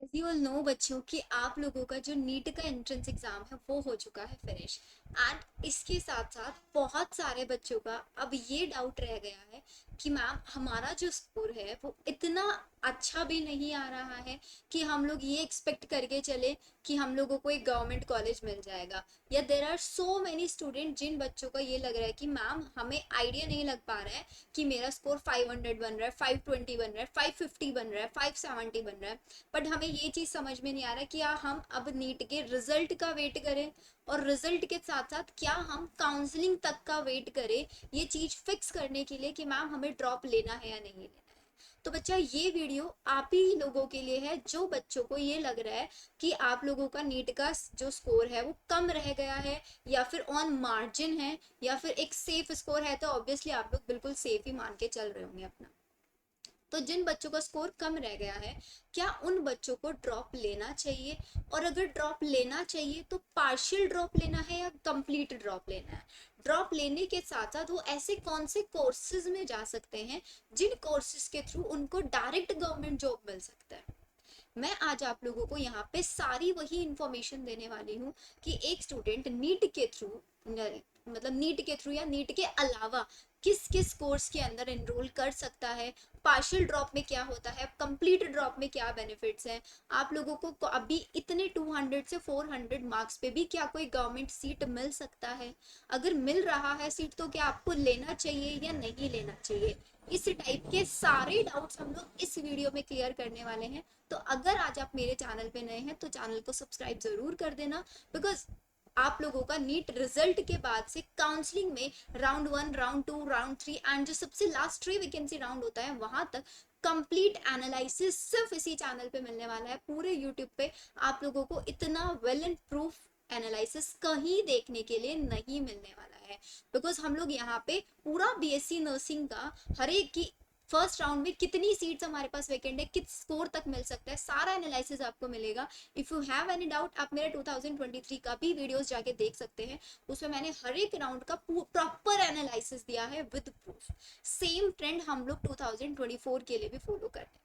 You all know बच्चों कि आप लोगों का जो नीट का एंट्रेंस एग्जाम है वो हो चुका है फिनिश। एंड इसके साथ साथ बहुत सारे बच्चों का अब ये डाउट रह गया है कि मैम हमारा जो स्कोर है वो इतना अच्छा भी नहीं आ रहा है कि हम लोग ये एक्सपेक्ट करके चले कि हम लोगों को एक गवर्नमेंट कॉलेज मिल जाएगा। या there are so many student जिन बच्चों का ये लग रहा है कि मैम हमें आइडिया नहीं लग पा रहा है कि मेरा स्कोर 500 बन रहा है, 520 बन रहा है, 550 बन रहा है, 570 बन रहा है। बट हमें ये चीज समझ में नहीं आ रहा कि या हम अब नीट के रिजल्ट का वेट करें और रिजल्ट के साथ साथ क्या हम काउंसलिंग तक का वेट करें, ये चीज फिक्स करने के लिए कि मैम हमें ड्रॉप लेना है या नहीं लेना है। तो बच्चा ये वीडियो आप ही लोगों के लिए है जो बच्चों को ये लग रहा है कि आप लोगों का नीट का जो स्कोर है वो कम रह गया है या फिर ऑन मार्जिन है या फिर एक सेफ स्कोर है। तो ऑब्वियसली आप लोग बिल्कुल सेफ ही मान के चल रहे होंगे अपना। तो जिन बच्चों का स्कोर कम रह गया है, क्या उन बच्चों को ड्रॉप लेना चाहिए? और अगर ड्रॉप लेना चाहिए तो पार्शियल ड्रॉप लेना है या कंप्लीट ड्रॉप लेना है? ड्रॉप लेने के साथ साथ वो ऐसे कौन से कोर्सेज में जा सकते हैं जिन कोर्सेज के थ्रू उनको डायरेक्ट गवर्नमेंट जॉब मिल सकता है? मैं आज आप लोगों को यहाँ पे सारी वही इंफॉर्मेशन देने वाली हूँ कि एक स्टूडेंट नीट के थ्रू, मतलब नीट के थ्रू या नीट के अलावा किस किस कोर्स के अंदर एनरोल कर सकता है, पार्शियल ड्रॉप में क्या होता है, कंप्लीट ड्रॉप में क्या बेनिफिट्स हैं, आप लोगों को अभी इतने 200 से 400 मार्क्स पे भी क्या कोई गवर्नमेंट सीट मिल सकता है? अगर मिल रहा है सीट तो क्या आपको लेना चाहिए या नहीं लेना चाहिए? इस टाइप के सारे डाउट्स हम लोग इस वीडियो में क्लियर करने वाले हैं। तो अगर आज आप मेरे चैनल पे नए हैं तो चैनल को सब्सक्राइब जरूर कर देना, बिकॉज आप लोगों का नीट रिजल्ट के बाद से काउंसलिंग में राउंड 1, राउंड 2, राउंड 3 एंड जो सबसे लास्ट 3 वैकेंसी राउंड होता है वहां तक कंप्लीट एनालिसिस सिर्फ इसी चैनल पे मिलने वाला है। पूरे यूट्यूब पे आप लोगों को इतना वेल एंड प्रूफ एनालिसिस कहीं देखने के लिए नहीं मिलने वाला है। बिकॉज हम लोग यहाँ पे पूरा बीएससी नर्सिंग का हर एक की फर्स्ट राउंड में कितनी सीट्स हमारे पास वैकेंट है, किस स्कोर तक मिल सकता है, सारा एनालिसिस आपको मिलेगा। If you have any doubt आप मेरे 2023 का भी वीडियोस जाके देख सकते हैं। उसमें मैंने हर एक राउंड का प्रॉपर एनालिसिस दिया है विद प्रूफ। सेम ट्रेंड हम लोग 2024 के लिए भी फॉलो करते हैं।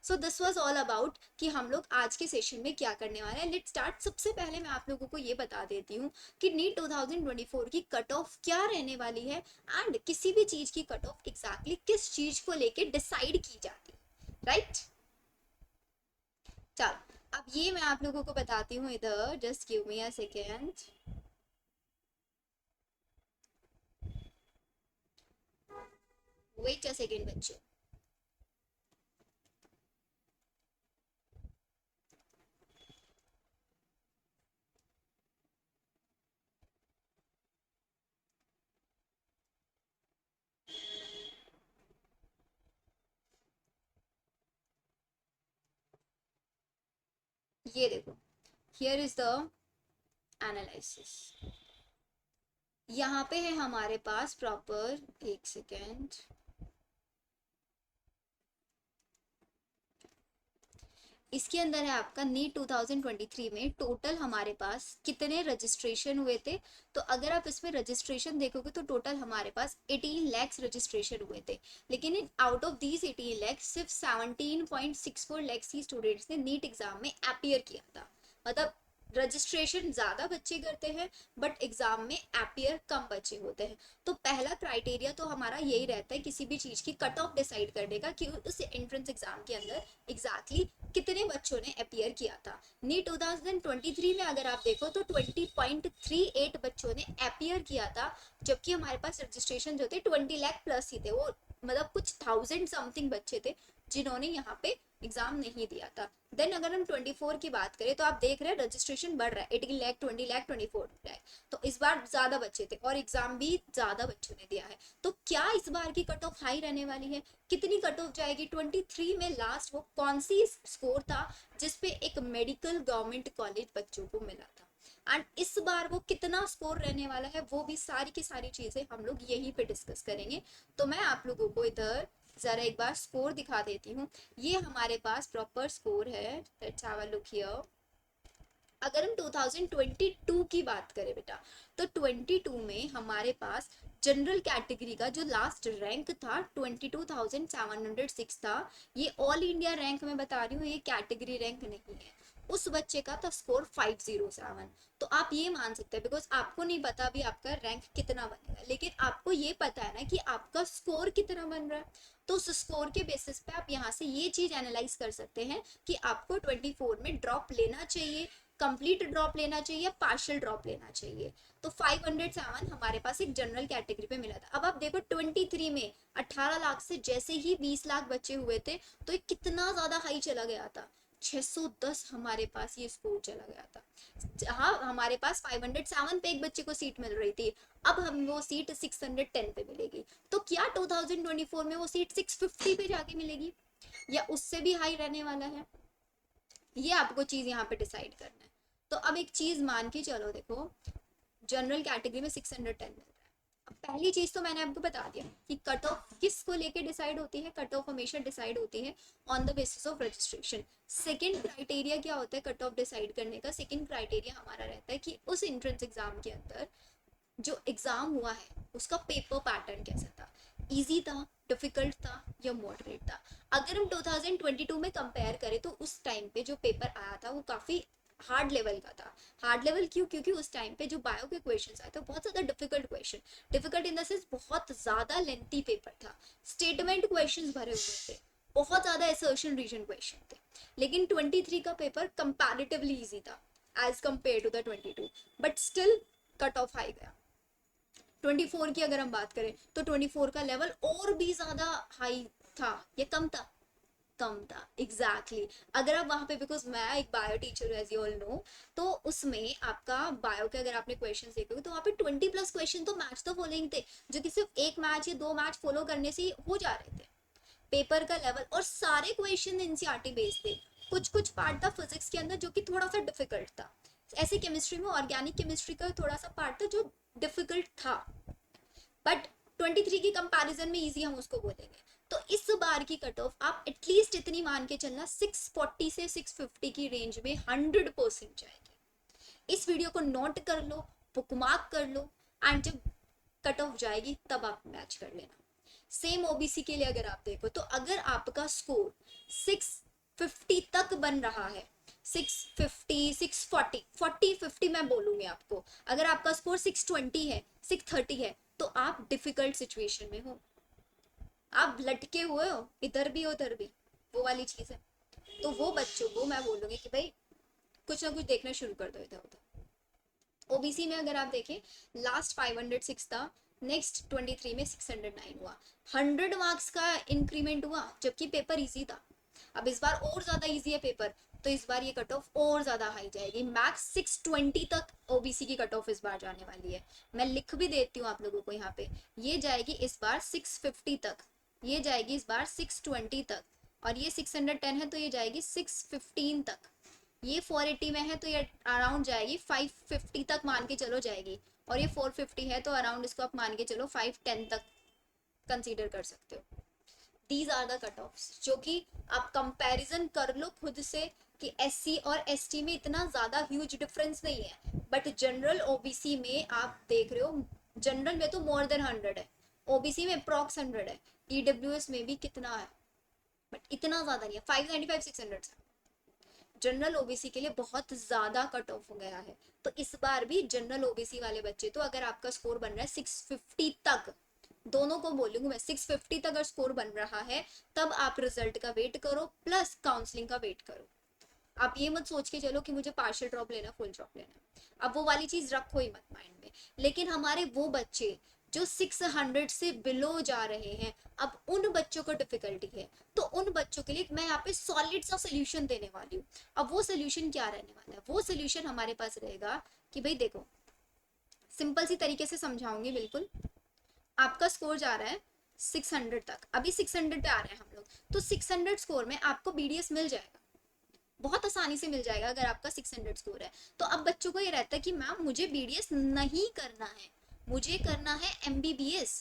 So this was all about कि हम लोग आज के सेशन में क्या करने वाले हैं। Let start. सबसे पहले मैं आप लोगों को ये बता देती हूँ कि नीट 2024 की कट ऑफ क्या रहने वाली है एंड किसी भी चीज की कट ऑफ एग्जैक्टली किस चीज को लेके डिसाइड की जाती है, राइट? चलो अब ये मैं आप लोगों को बताती हूँ इधर, just give me a second. Wait a second बच्चों। ये देखो, हियर इज द एनालिसिस। यहाँ पे है हमारे पास प्रॉपर, एक सेकेंड, इसके अंदर है आपका नीट 2023 में टोटल हमारे पास कितने रजिस्ट्रेशन हुए थे। तो अगर आप इसमें रजिस्ट्रेशन देखोगे तो टोटल हमारे पास 18 लैक्स रजिस्ट्रेशन हुए थे। लेकिन in out of these 18 lakhs सिर्फ 17.64 लैक्स ही स्टूडेंट्स ने नीट एग्जाम में अपियर किया था। मतलब रजिस्ट्रेशन ज्यादा बच्चे करते हैं बट एग्जाम में अपियर कम बच्चे होते हैं। तो पहला क्राइटेरिया तो हमारा यही रहता है किसी भी चीज की कट ऑफ डिसाइड करने का कि उस एंट्रेंस एग्जाम के अंदर एग्जैक्टली कितने बच्चों ने अपियर किया था। नीट 2023 में अगर आप देखो तो 20.38 बच्चों ने अपियर किया था, जबकि हमारे पास रजिस्ट्रेशन जो थे 20 लाख प्लस ही थे। वो मतलब कुछ थाउजेंड समथिंग बच्चे थे जिन्होंने यहाँ पे एग्जाम नहीं दिया था। देन अगर हम 24 की बात करें तो आप देख रहे हैं रजिस्ट्रेशन बढ़ रहा है, 18 लाख, 20 लाख, 24 लाख। तो इस बार ज्यादा बच्चे थे और एग्जाम भी ज्यादा बच्चों ने दिया है। तो क्या इस बार की कट ऑफ हाई रहने वाली है? कितनी कट ऑफ जाएगी? 23 में लास्ट वो कौन सी स्कोर था जिसपे एक मेडिकल गवर्नमेंट कॉलेज बच्चों को मिला था? एंड इस बार वो कितना स्कोर रहने वाला है, वो भी सारी की सारी चीजें हम लोग यहीं पे डिस्कस करेंगे। तो मैं आप लोगों को इधर जरा एक बार स्कोर दिखा देती हूँ। ये हमारे पास प्रॉपर स्कोर है। Let's have a look here. अगर हम 2022 की बात करें बेटा, तो 22 में हमारे पास जनरल कैटेगरी का जो लास्ट रैंक था 22,706 था। ये ऑल इंडिया रैंक मैं बता रही हूँ, ये कैटेगरी रैंक नहीं है। उस बच्चे का था स्कोर 507। तो आप ये मान सकते हैं, बिकॉज आपको नहीं पता अभी आपका रैंक कितना बनेगा, लेकिन आपको ये पता है ना कि आपका स्कोर कितना बन रहा है। तो उस स्कोर के बेसिस पे आप यहाँ से ये चीज एनालाइज कर सकते हैं कि आपको 24 में ड्रॉप लेना चाहिए, कंप्लीट ड्रॉप लेना चाहिए या पार्शियल ड्रॉप लेना चाहिए। तो 507 हमारे पास एक जनरल कैटेगरी पे मिला था। अब आप देखो 23 में 18 लाख से जैसे ही 20 लाख बचे हुए थे, तो ये कितना ज्यादा हाई चला गया था। 610 हमारे पास ये स्कोर चला गया था, जहां हमारे पास 507 पे एक बच्चे को सीट मिल रही थी, अब हम वो सीट 610 पे मिलेगी। तो क्या 2024 में वो सीट 650 पे जाके मिलेगी या उससे भी हाई रहने वाला है, ये आपको चीज यहाँ पे डिसाइड करना है। तो अब एक चीज मान के चलो, देखो जनरल कैटेगरी में 610 मिल रहा है। अब पहली चीज तो मैंने आपको बता दिया कि कट ऑफ किसको लेके डिसाइड होती है, कट ऑफ हमेशा डिसाइड होती है on the basis of registration. Second criteria क्या होता है कट ऑफ डिसाइड करने का, सेकंड क्राइटेरिया हमारा रहता है कि उस एंट्रेंस एग्जाम के अंदर जो एग्जाम हुआ है उसका पेपर पैटर्न कैसा था, इजी था, डिफिकल्ट था या मॉडरेट था। अगर हम 2022 में कंपेयर करें तो उस टाइम पे जो पेपर आया था वो काफी हार्ड लेवल का था। हार्ड लेवल क्यों? क्योंकि उस टाइम पे जो बायो के क्वेश्चंस आए थे बहुत ज्यादा difficult question, difficult in the sense बहुत ज्यादा लेंथी पेपर था, स्टेटमेंट क्वेश्चंस भरे हुए थे, बहुत ज्यादा असर्शन रीजन क्वेश्चन थे। लेकिन 23 का पेपर कंपैरेटिवली इजी था as compare to the 22, but still cut off high गया। 24 की अगर हम बात करें तो 24 का लेवल और भी ज्यादा हाई था या कम था? कम था, एग्जैक्टली exactly. अगर आप वहां पे, बिकॉज मैं एक बायो टीचर हूँ एज यू ऑल नो, तो उसमें आपका बायो के अगर आपने क्वेश्चन देखोगे तो वहाँ पे 20+ क्वेश्चन तो मैच द फॉलोइंग थे, जो कि सिर्फ एक मैच या दो मैच फॉलो करने से हो जा रहे थे। पेपर का लेवल और सारे क्वेश्चन एनसीईआरटी बेस्ड थे। कुछ कुछ पार्ट था फिजिक्स के अंदर जो कि थोड़ा सा डिफिकल्ट था, ऐसे केमिस्ट्री में ऑर्गेनिक केमिस्ट्री का थोड़ा सा पार्ट था जो डिफिकल्ट था, बट 23 की कंपैरिजन में इजी हम उसको बोलेंगे। तो इस बार की कट ऑफ आप एटलीस्ट इतनी मान के चलना 640 से 650 की रेंज में 100% जाएगी। इस वीडियो को नोट कर लो, बुकमार्क कर लो, एंड जब कट ऑफ जाएगी तब आप मैच कर लेना। सेम ओबीसी के लिए अगर आप देखो तो अगर आपका स्कोर 650 तक बन रहा है, 650 640 40 50 मैं बोलूंगी आपको, अगर आपका स्कोर 620 है 630 है तो आप डिफिकल्ट सिचुएशन में हो, आप लटके हुए हो इधर भी उधर भी, वो वाली चीज है। तो वो बच्चों को मैं बोलूंगी कि भाई कुछ ना कुछ देखना शुरू कर दो इधर उधर। ओबीसी में अगर आप देखें लास्ट 506 था, नेक्स्ट 23 में 609 हुआ, 100 मार्क्स का इंक्रीमेंट हुआ जबकि पेपर इजी था। अब इस बार और ज्यादा इजी है पेपर, तो इस बार ये कट ऑफ और ज्यादा हाई जाएगी, मैक्स 620 तक ओबीसी की कट ऑफ इस बार जाने वाली है। मैं लिख भी देती हूँ आप लोगों को यहाँ पे, ये जाएगी इस बार 650 तक, ये जाएगी इस बार 620 तक, और ये 610 है तो ये जाएगी 615 तक, ये 480 में है तो ये अराउंड जाएगी 550 तक मान के चलो जाएगी, और ये 450 है तो अराउंड इसको आप मान के चलो 510 तक कंसीडर कर सकते हो। These are the cut offs जो कि आप कंपैरिजन कर लो खुद से कि एससी और एसटी में इतना ज्यादा ह्यूज डिफरेंस नहीं है, बट जनरल ओबीसी में आप देख रहे हो, जनरल में तो मोर देन 100 है, ओबीसी में अप्रॉक्स 100 है, ईडब्ल्यूएस में भी कितना है, बट इतना ज्यादा नहीं है, 595 600 है। जनरल ओबीसी के लिए बहुत ज्यादा कट ऑफ हो गया है। तो इस बार भी जनरल ओबीसी वाले बच्चे, तो अगर आपका स्कोर बन रहा है 650 तक, दोनों को बोलूंगी मैं, 650 तक अगर स्कोर बन रहा है तब आप रिजल्ट का वेट करो प्लस काउंसलिंग का वेट करो। आप ये मत सोच के चलो कि मुझे पार्शियल ड्रॉप लेना फुल ड्रॉप लेना, अब वो वाली चीज रखो ही मत माइंड में। लेकिन हमारे वो बच्चे जो 600 से बिलो जा रहे हैं, अब उन बच्चों को डिफिकल्टी है, तो उन बच्चों के लिए मैं यहाँ पे सॉलिड सा सोल्यूशन देने वाली हूँ। अब वो सोल्यूशन क्या रहने वाला है? वो सोल्यूशन हमारे पास रहेगा कि भाई देखो, सिंपल सी तरीके से समझाऊंगी बिल्कुल। आपका स्कोर जा रहा है 600 तक, अभी 600 पे आ रहे हैं हम लोग, तो 600 स्कोर में आपको बीडीएस मिल जाएगा, बहुत आसानी से मिल जाएगा अगर आपका 600 स्कोर है। तो अब बच्चों को ये रहता है कि मैम मुझे बीडीएस नहीं करना है, मुझे करना है एमबीबीएस।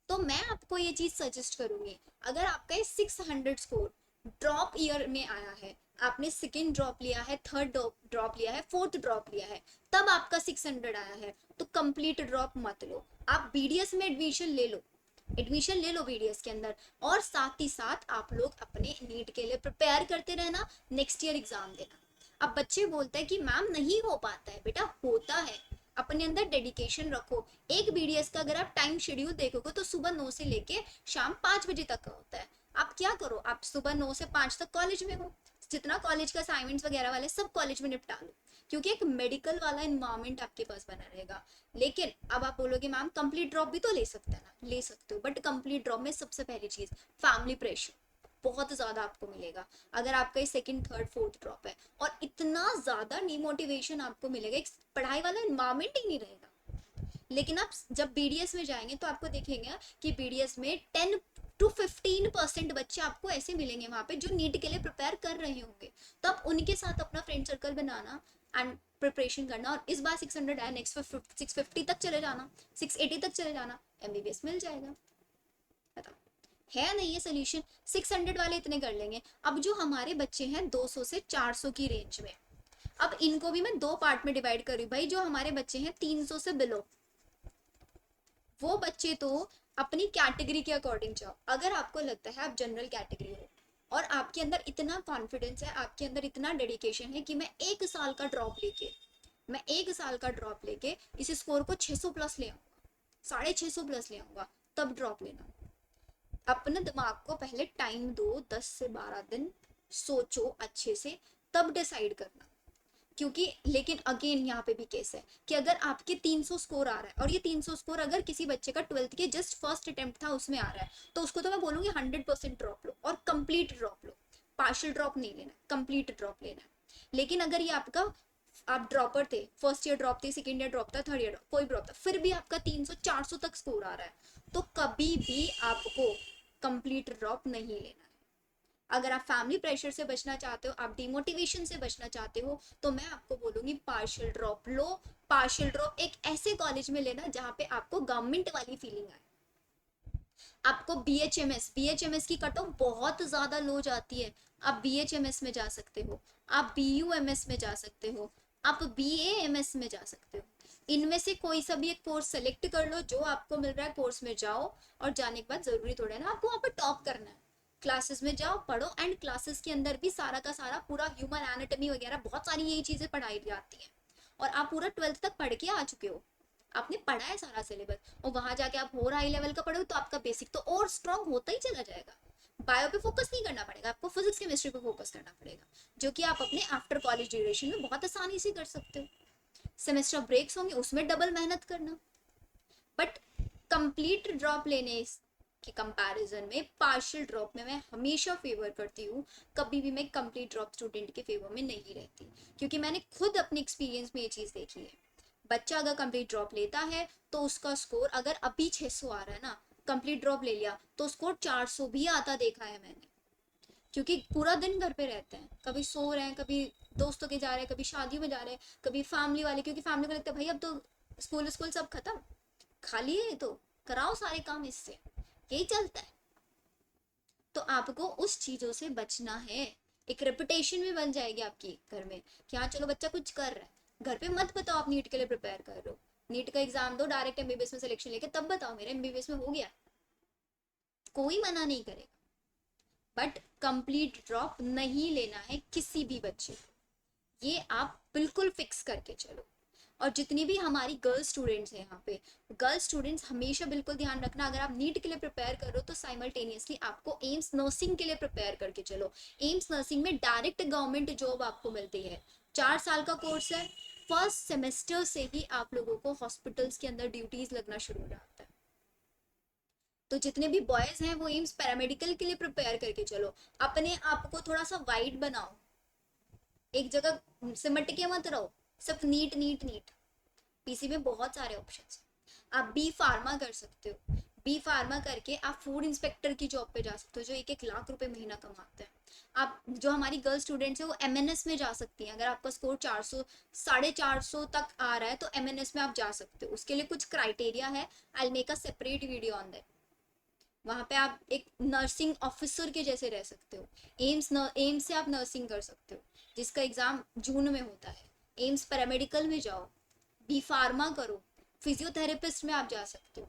तो मैं आपको ये चीज सजेस्ट करूंगी, अगर आपका 600 स्कोर ड्रॉप ईयर में आया है, आपने सेकेंड ड्रॉप लिया है, थर्ड ड्रॉप लिया है, फोर्थ ड्रॉप लिया है, तब आपका 600 आया है, तो कंप्लीट ड्रॉप मत लो, आप बीडीएस में एडमिशन ले लो, एडमिशन ले लो बीडीएस के अंदर, और साथ ही साथ आप लोग अपने नीट के लिए प्रिपेयर करते रहना, नेक्स्ट ईयर एग्जाम देना। अब बच्चे बोलते हैं कि मैम नहीं हो पाता है, बेटा होता है, अपने अंदर डेडिकेशन रखो। एक बीडीएस का अगर आप टाइम शेड्यूल देखोगे तो सुबह 9 से लेके शाम 5 बजे तक का होता है। आप क्या करो, आप सुबह 9 से 5 तक कॉलेज में हो, जितना कॉलेज का असाइनमेंट्स वगैरह वाले सब कॉलेज में निपटा लो, क्योंकि एक मेडिकल वाला इन्वायरमेंट आपके पास बना रहेगा। लेकिन अब आप बोलोगे मैम कंप्लीट ड्रॉप भी तो ले सकते हैं ना, ले सकते हो, बट कंप्लीट ड्रॉप में सबसे पहली चीज फैमिली प्रेशर बहुत ज्यादा आपको मिलेगा, अगर आपका ये सेकंड थर्ड फोर्थ ड्रॉप है, और इतना ज्यादा डिमोटिवेशन आपको मिलेगा, एक पढ़ाई वाला इन्वायरमेंट ही नहीं रहेगा। लेकिन आप जब बीडीएस में जाएंगे तो आपको देखेंगे कि बीडीएस में 10 to 15% बच्चे आपको ऐसे मिलेंगे वहां पे जो नीट के लिए प्रिपेयर कर रहे होंगे, तो आप उनके साथ अपना friend circle banana and preparation करना, और इस बार 600 आया, नेक्स्ट 650 तक चले जाना, 680 तक चले जाना, एमबीबीएस मिल जाएगा। बताओ, है नहीं ये सोल्यूशन? 600 वाले इतने कर लेंगे। अब जो हमारे बच्चे हैं 200 से 400 की रेंज में, अब इनको भी मैं दो पार्ट में डिवाइड करूँ भाई, जो हमारे बच्चे हैं 300 से बिलो, वो बच्चे तो अपनी कैटेगरी के अकॉर्डिंग जाओ। अगर आपको लगता है आप जनरल कैटेगरी हो और आपके अंदर इतना कॉन्फिडेंस है, आपके अंदर इतना डेडिकेशन है कि मैं 1 साल का ड्रॉप लेके, मैं 1 साल का ड्रॉप लेके इस स्कोर को 600 प्लस ले आऊंगा, 650 प्लस ले आऊंगा, तब ड्रॉप लेना। अपने दिमाग को पहले टाइम दो, 10 से 12 दिन सोचो अच्छे से, तब डिसाइड करना। क्योंकि लेकिन अगेन यहाँ पे भी केस है कि अगर आपके 300 स्कोर आ रहा है, और ये 300 स्कोर अगर किसी बच्चे का 12th के जस्ट फर्स्ट अटेम्प्ट था उसमें आ रहा है, तो उसको तो मैं बोलूंगी 100% ड्रॉप लो, और कंप्लीट ड्रॉप लो, पार्शियल ड्रॉप नहीं लेना, कंप्लीट ड्रॉप लेना है। लेकिन अगर ये आपका, आप ड्रॉपर थे, फर्स्ट ईयर ड्रॉप थे, सेकेंड ईयर ड्रॉप था, थर्ड ईयर कोई ड्रॉप था, फिर भी आपका 300 400 तक स्कोर आ रहा है, तो कभी भी आपको कंप्लीट ड्रॉप नहीं लेना है। अगर आप फैमिली प्रेशर से बचना चाहते हो, आप डिमोटिवेशन से बचना चाहते हो, तो मैं आपको बोलूंगी पार्शियल ड्रॉप लो। पार्शियल ड्रॉप एक ऐसे कॉलेज में लेना जहाँ पे आपको गवर्नमेंट वाली फीलिंग आए। आपको बीएचएमएस की कट ऑफ बहुत ज्यादा लो जाती है, आप बीएचएमएस में जा सकते हो, आप बीयूएमएस में जा सकते हो, आप बीएएमएस में जा सकते हो। इनमें से कोई सा भी एक कोर्स सेलेक्ट कर लो, जो आपको मिल रहा है कोर्स में जाओ, और जाने के बाद जरूरी थोड़ा है ना आपको वहाँ पर टॉप करना है, क्लासेस में जाओ पढ़ो, एंड क्लासेस के अंदर भी सारा का सारा पूरा ह्यूमन एनाटॉमी वगैरह बहुत सारी यही चीजें पढ़ाई जाती हैं, और आप पूरा 12th तक पढ़ के आ चुके हो, आपने पढ़ा है सारा सिलेबस, और वहां जाके आप और हाई लेवल का पढ़ोगे तो आपका बेसिक तो और स्ट्रांग होता ही चला जाएगा। बायो पे फोकस नहीं करना पड़ेगा आपको, फिजिक्स केमिस्ट्री पे फोकस करना पड़ेगा, जो कि आप अपने आफ्टर कॉलेज ड्यूरेशन में बहुत आसानी से कर सकते हो। सेमेस्टर ब्रेक्स होंगे उसमें डबल मेहनत करना, बट कंप्लीट ड्रॉप लेने के कंपैरिजन में पार्शियल ड्रॉप में मैं हमेशा फेवर करती हूँ, कभी भी मैं कंप्लीट ड्रॉप स्टूडेंट के फेवर में नहीं रहती, क्योंकि मैंने खुद अपने एक्सपीरियंस में ये चीज़ देखी है। बच्चा अगर कंप्लीट ड्रॉप लेता है तो उसका स्कोर अगर अभी 600 आ रहा है ना, कंप्लीट ड्रॉप ले लिया तो स्कोर 400 भी आता देखा है मैंने, क्योंकि पूरा दिन घर पे रहते हैं, कभी सो रहे हैं, कभी दोस्तों के जा रहे हैं, कभी शादियों में जा रहे हैं, कभी फैमिली वाले, क्योंकि फैमिली को लगता है भाई अब तो स्कूल स्कूल सब खत्म, खाली है तो कराओ सारे काम इससे, यही चलता है। तो आपको उस चीजों से बचना है, एक रेपुटेशन भी बन जाएगी आपकी घर में कि हाँ चलो बच्चा कुछ कर रहा है। घर पे मत बताओ आप नीट के लिए प्रिपेयर कर रहे हो, नीट का एग्जाम दो, डायरेक्ट एमबीबीएस में सिलेक्शन लेके तब बताओ मेरा एमबीबीएस में हो गया, कोई मना नहीं करेगा। बट कंप्लीट ड्रॉप नहीं लेना है किसी भी बच्चे को, ये आप बिल्कुल फिक्स करके चलो। और जितनी भी हमारी गर्ल्स स्टूडेंट्स हैं यहाँ पे, गर्ल्स स्टूडेंट्स हमेशा बिल्कुल ध्यान रखना, अगर आप नीट के लिए प्रिपेयर कर रहे हो तो साइमल्टेनियसली आपको एम्स नर्सिंग के लिए प्रिपेयर करके चलो। एम्स नर्सिंग में डायरेक्ट गवर्नमेंट जॉब आपको मिलती है, 4 साल का कोर्स है, फर्स्ट सेमेस्टर से ही आप लोगों को हॉस्पिटल्स के अंदर ड्यूटीज लगना शुरू हो जाता है। तो जितने भी बॉयज हैं वो एम्स पैरामेडिकल के लिए प्रिपेयर करके चलो, अपने आप को थोड़ा सा वाइड बनाओ, एक जगह सिमट के मत रहो सिर्फ नीट नीट नीट। पीसी में बहुत सारे ऑप्शन हैं, आप बी फार्मा कर सकते हो, बी फार्मा करके आप फूड इंस्पेक्टर की जॉब पे जा सकते हो जो 1 1 लाख रुपए महीना कमाते हैं। आप जो हमारी गर्ल स्टूडेंट्स है वो एमएनएस में जा सकती हैं, अगर आपका स्कोर 400 450 तक आ रहा है तो एमएनएस में आप जा सकते हो, उसके लिए कुछ क्राइटेरिया है, I make a separate video on that. वहाँ पे आप एक नर्सिंग ऑफिसर के जैसे रह सकते हो। एम्स से आप नर्सिंग कर सकते हो, जिसका एग्जाम जून में होता है। एम्स पैरामेडिकल में जाओ, बी फार्मा करो, फिजियोथेरेपिस्ट में आप जा सकते हो।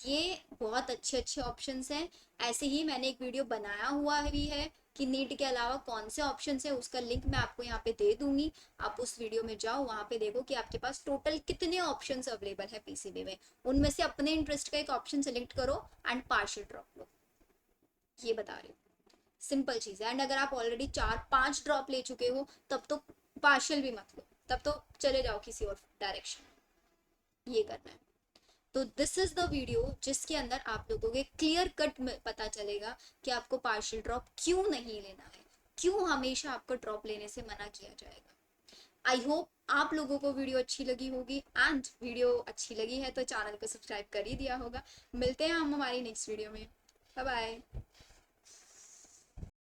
ये बहुत अच्छे अच्छे ऑप्शंस हैं। ऐसे ही मैंने एक वीडियो बनाया हुआ भी है कि नीट के अलावा कौन से ऑप्शंस है, उसका लिंक मैं आपको यहाँ पे दे दूंगी। आप उस वीडियो में जाओ, वहाँ पे देखो कि आपके पास टोटल कितने ऑप्शंस अवेलेबल है पीसीबी में। उनमें से अपने इंटरेस्ट का एक ऑप्शन सेलेक्ट करो एंड पार्शियल ड्रॉप लो। ये बता रही हूँ, सिंपल चीज़ है। एंड अगर आप ऑलरेडी 4-5 ड्रॉप ले चुके हो तब तो पार्शियल भी मत लो, तब तो चले जाओ किसी और डायरेक्शन। ये करना है। तो दिस इज द वीडियो जिसके अंदर आप लोगों के क्लियर कट में पता चलेगा कि आपको पार्शियल ड्रॉप क्यों नहीं लेना है, क्यों हमेशा आपको ड्रॉप लेने से मना किया जाएगा। आई होप आप लोगों को वीडियो अच्छी लगी होगी, एंड वीडियो अच्छी लगी है तो चैनल को सब्सक्राइब कर ही दिया होगा। मिलते हैं हम हमारी नेक्स्ट वीडियो में। Bye bye.